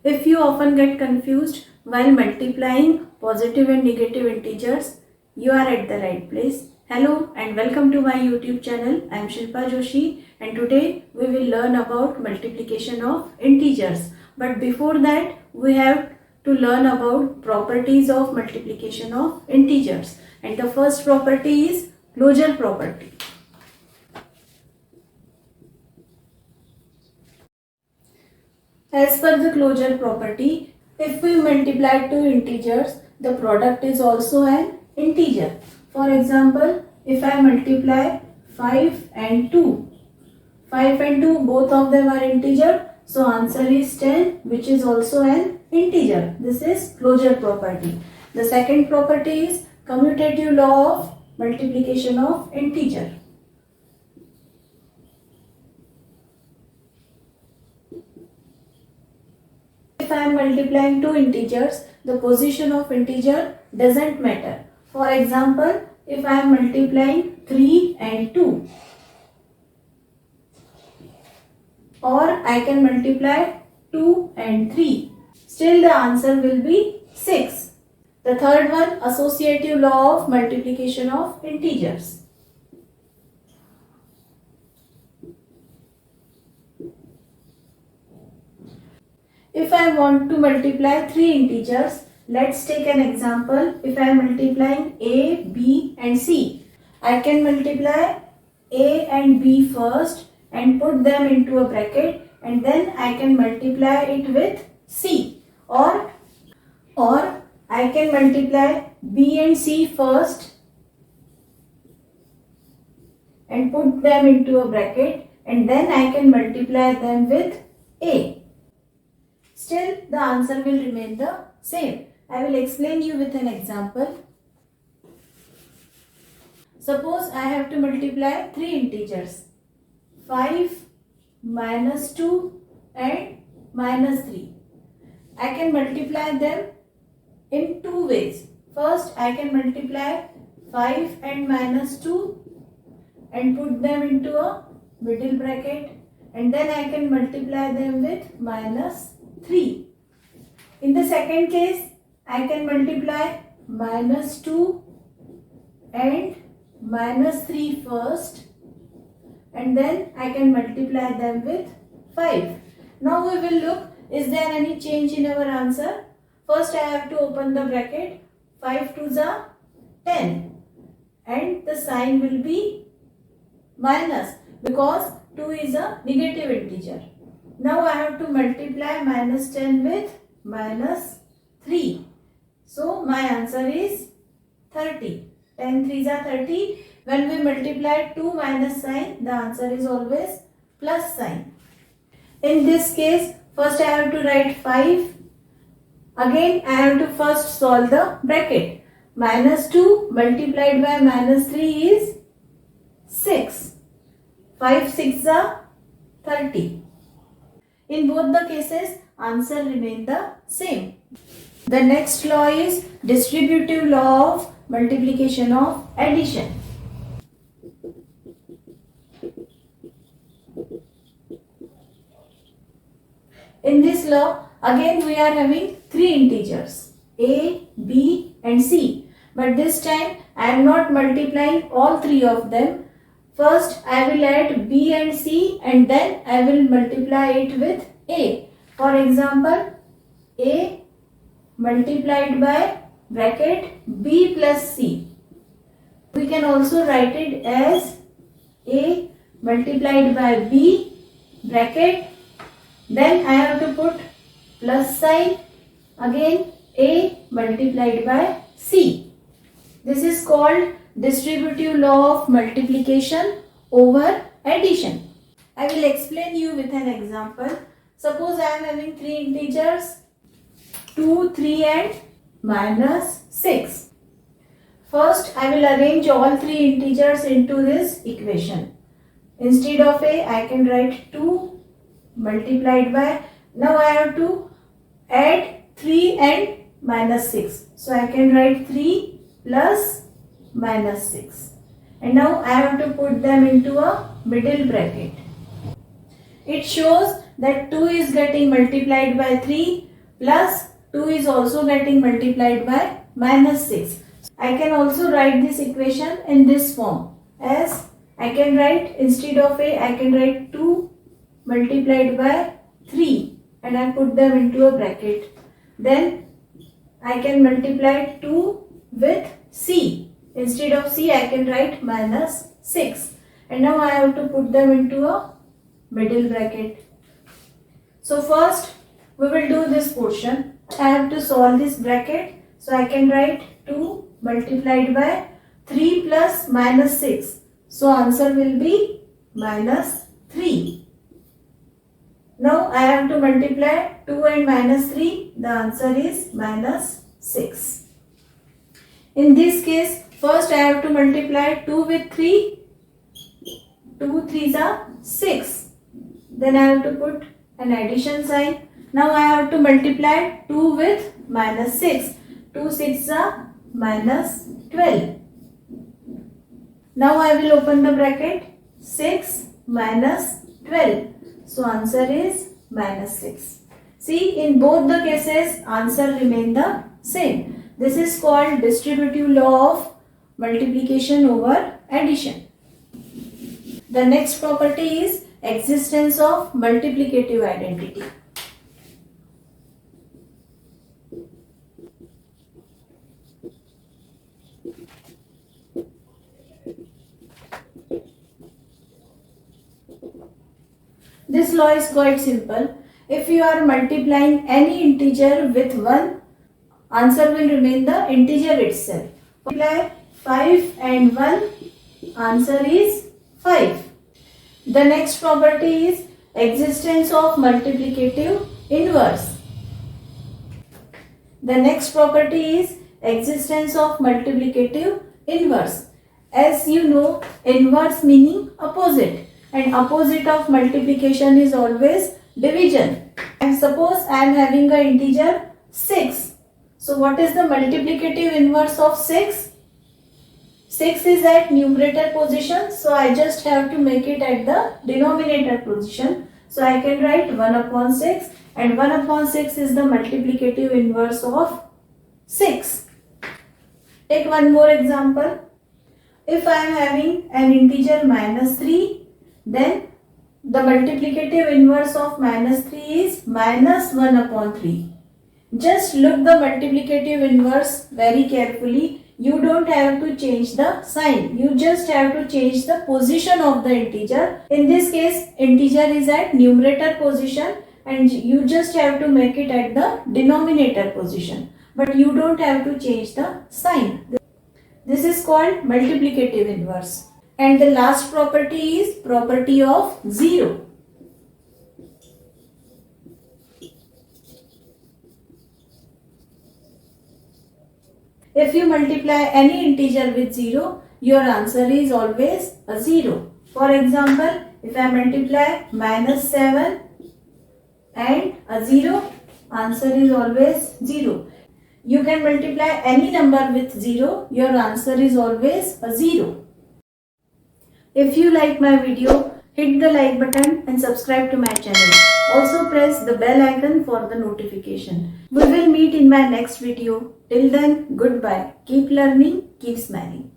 If you often get confused while multiplying positive and negative integers, you are at the right place. Hello and welcome to my YouTube channel. I am Shilpa Joshi and today we will learn about multiplication of integers. But before that, we have to learn about properties of multiplication of integers. And the first property is closure property. As per the closure property, if we multiply two integers, the product is also an integer. For example, if I multiply 5 and 2, 5 and 2 both of them are integer, so answer is 10, which is also an integer. This is closure property. The second property is commutative law of multiplication of integer. If I am multiplying two integers, the position of integer doesn't matter. For example, if I am multiplying 3 and 2, or I can multiply 2 and 3, still the answer will be 6. The third one, associative law of multiplication of integers. If I want to multiply three integers, let's take an example. If I am multiplying A, B and C, I can multiply A and B first and put them into a bracket, and then I can multiply it with C. Or I can multiply B and C first and put them into a bracket, and then I can multiply them with A. Still, the answer will remain the same. I will explain you with an example. Suppose I have to multiply three integers, 5, minus 2 and minus 3. I can multiply them in two ways. First, I can multiply 5 and minus 2 and put them into a middle bracket, and then I can multiply them with minus 3. In the second case, I can multiply minus 2 and minus 3 first, and then I can multiply them with 5. Now we will look, is there any change in our answer? First I have to open the bracket. 5 2s are 10 and the sign will be minus because 2 is a negative integer. Now I have to multiply minus 10 with minus 3. So my answer is 30. 10 3s are 30. When we multiply 2 minus sign, the answer is always plus sign. In this case, first I have to write 5. Again I have to first solve the bracket. Minus 2 multiplied by minus 3 is 6. 5 6s are 30. In both the cases, answer remain the same. The next law is distributive law of multiplication of addition. In this law, again we are having three integers, A, B and C. But this time I am not multiplying all three of them. First, I will add B and C and then I will multiply it with A. For example, A multiplied by bracket B plus C. We can also write it as A multiplied by B bracket. Then I have to put plus sign. Again A multiplied by C. This is called distributive law of multiplication over addition. I will explain you with an example. Suppose I am having three integers 2, 3 and minus 6. First I will arrange all three integers into this equation. Instead of A, I can write 2 multiplied by, now I have to add 3 and minus 6. So I can write 3 plus minus 6. And now I have to put them into a middle bracket. It shows that 2 is getting multiplied by 3, plus 2 is also getting multiplied by minus 6. I can also write this equation in this form as I can write instead of a I can write 2 multiplied by 3 and I put them into a bracket. Then I can multiply 2 with c. Instead of c I can write minus 6 and now I have to put them into a middle bracket. So first we will do this portion. I have to solve this bracket. So I can write 2 multiplied by 3 plus minus 6. So answer will be minus 3. Now I have to multiply 2 and minus 3. The answer is minus 6. In this case, first I have to multiply 2 with 3. 2 3s are 6. Then I have to put an addition sign. Now I have to multiply 2 with minus 6. 2 6s are minus 12. Now I will open the bracket. 6 minus 12. So answer is minus 6. See, in both the cases answer remain the same. This is called distributive law of multiplication over addition. The next property is existence of multiplicative identity. This law is quite simple. If you are multiplying any integer with 1, answer will remain the integer itself. Multiply 5 and 1, answer is 5. The next property is existence of multiplicative inverse. The next property is existence of multiplicative inverse. As you know, inverse meaning opposite, and opposite of multiplication is always division. And suppose I am having an integer 6. So what is the multiplicative inverse of 6? 6 is at numerator position, so I just have to make it at the denominator position. So I can write 1 upon 6 and 1 upon 6 is the multiplicative inverse of 6. Take one more example. If I am having an integer minus 3, then the multiplicative inverse of minus 3 is minus 1 upon 3. Just look the multiplicative inverse very carefully. You don't have to change the sign. You just have to change the position of the integer. In this case, integer is at numerator position and you just have to make it at the denominator position. But you don't have to change the sign. This is called multiplicative inverse. And the last property is property of 0. If you multiply any integer with 0, your answer is always a 0. For example, if I multiply minus 7 and a 0, answer is always 0. You can multiply any number with 0, your answer is always a 0. If you like my video, hit the like button and subscribe to my channel. Also press the bell icon for the notification. We will meet in my next video. Till then, goodbye. Keep learning, keep smiling.